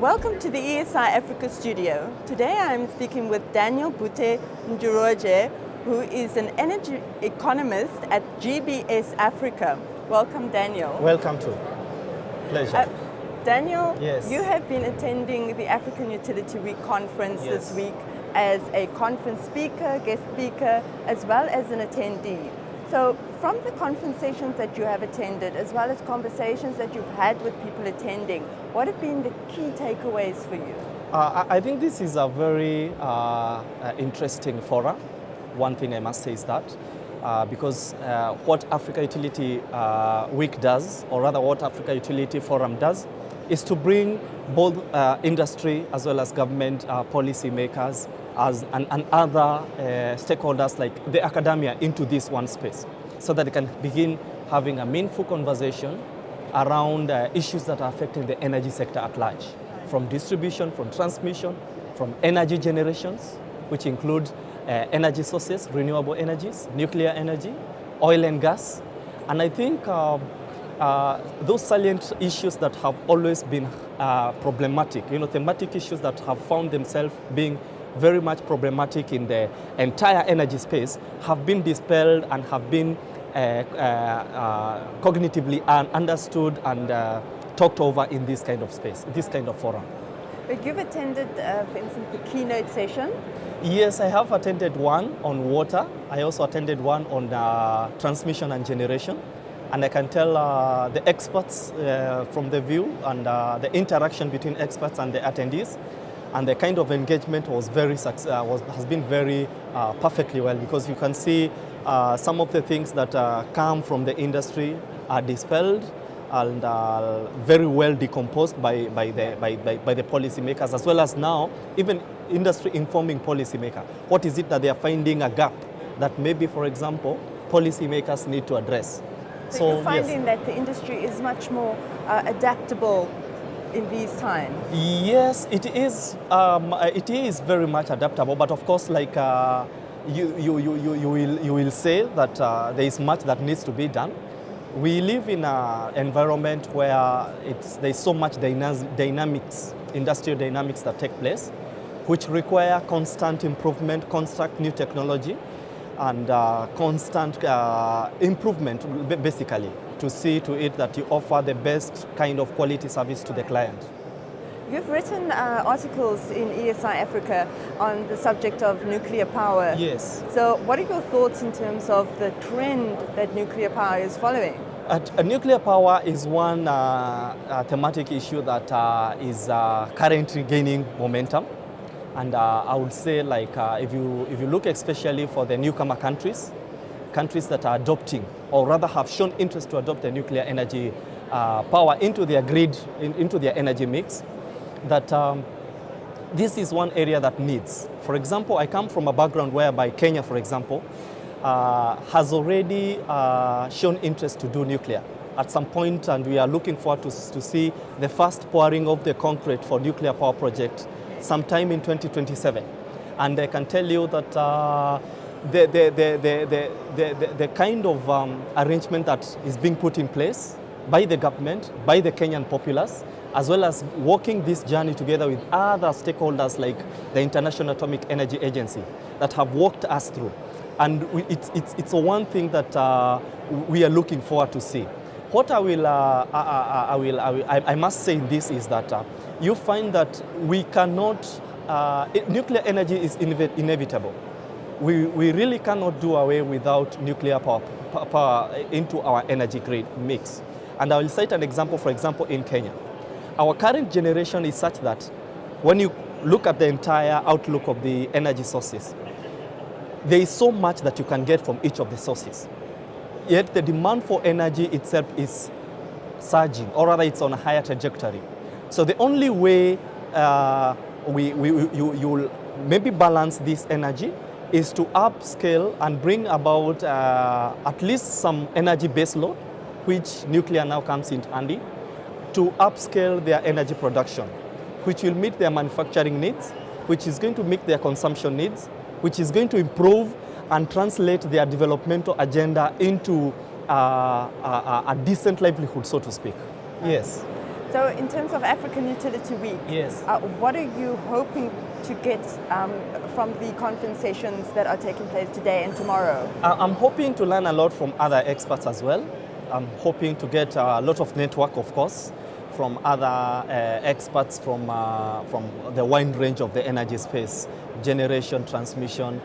Welcome to the ESI Africa studio. Today I'm speaking with Daniel Butti Njoroge, who is an energy economist at GBS Africa. Welcome, Daniel. Welcome to. Pleasure. Daniel, Yes. you have been attending the African Utility Week conference Yes. this week as a conference speaker, guest speaker, as well as an attendee. So from the conversations that you have attended, as well as conversations that you've had with people attending, what have been the key takeaways for you? I think this is a very interesting forum. One thing I must say is that because what Africa Utility Week does, or rather what Africa Utility Forum does, is to bring both industry as well as government policy makers and other stakeholders like the academia into this one space, so that they can begin having a meaningful conversation around issues that are affecting the energy sector at large, from distribution, from transmission, from energy generations, which include energy sources, renewable energies, nuclear energy, oil and gas. And I think those salient issues that have always been problematic, thematic issues that have found themselves being very much problematic in the entire energy space, have been dispelled and have been cognitively understood and talked over in this kind of space, this kind of forum. But you've attended, for instance, the keynote session. Yes, I have attended one on water. I also attended one on transmission and generation. And I can tell the experts from the view and the interaction between experts and the attendees, and the kind of engagement was has been very perfectly well, because you can see some of the things that come from the industry are dispelled and very well decomposed by the policymakers, as well as now even industry informing policymaker. What is it that they are finding a gap that maybe, for example, policymakers need to address? So you're finding that the industry is much more adaptable in these times? Yes, it is. It is very much adaptable, but of course, like you will say that there is much that needs to be done. We live in an environment where there's so much dynamics, industrial dynamics that take place, which require constant improvement, constant new technology, and constant improvement, basically, to see to it that you offer the best kind of quality service to the client. You've written articles in ESI Africa on the subject of nuclear power. Yes. So what are your thoughts in terms of the trend that nuclear power is following? Nuclear power is one thematic issue that is currently gaining momentum. And I would say, like, if you look especially for the newcomer countries that are adopting, or rather have shown interest to adopt the nuclear energy power into their grid, into their energy mix, that this is one area that needs. For example, I come from a background whereby Kenya, for example, has already shown interest to do nuclear at some point, and we are looking forward to see the first pouring of the concrete for nuclear power project sometime in 2027. And I can tell you that the kind of arrangement that is being put in place by the government, by the Kenyan populace, as well as walking this journey together with other stakeholders like the International Atomic Energy Agency that have walked us through. And it's one thing that we are looking forward to see. What I must say in this is that you find that we cannot, nuclear energy is inevitable. We really cannot do away without nuclear power into our energy grid mix. And I will cite an example, for example, in Kenya. Our current generation is such that when you look at the entire outlook of the energy sources, there is so much that you can get from each of the sources. Yet the demand for energy itself is surging, or rather it's on a higher trajectory. So the only way you'll maybe balance this energy is to upscale and bring about at least some energy base load, which nuclear now comes in handy, to upscale their energy production, which will meet their manufacturing needs, which is going to meet their consumption needs, which is going to improve and translate their developmental agenda into a decent livelihood, so to speak. Yes. So in terms of African Utility Week, Yes. What are you hoping to get from the conference sessions that are taking place today and tomorrow? I'm hoping to learn a lot from other experts as well. I'm hoping to get a lot of network, of course, from other experts from the wide range of the energy space, generation, transmission,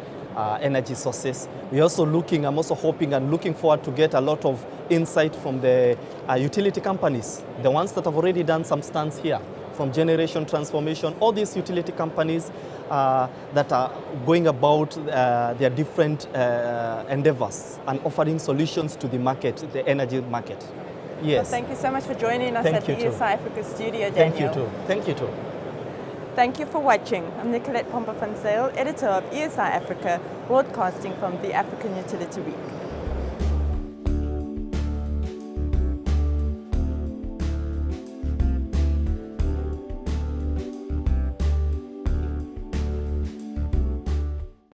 energy sources. I'm also hoping and looking forward to get a lot of insight from the utility companies, the ones that have already done some stunts here, from generation, transformation, all these utility companies that are going about their different endeavors and offering solutions to the market, the energy market. Yes. Well, thank you so much for joining us at the ESI Africa studio, Daniel. Thank you too. Thank you too. Thank you for watching. I'm Nicolette Pompa van Zyl, editor of ESI Africa, broadcasting from the African Utility Week.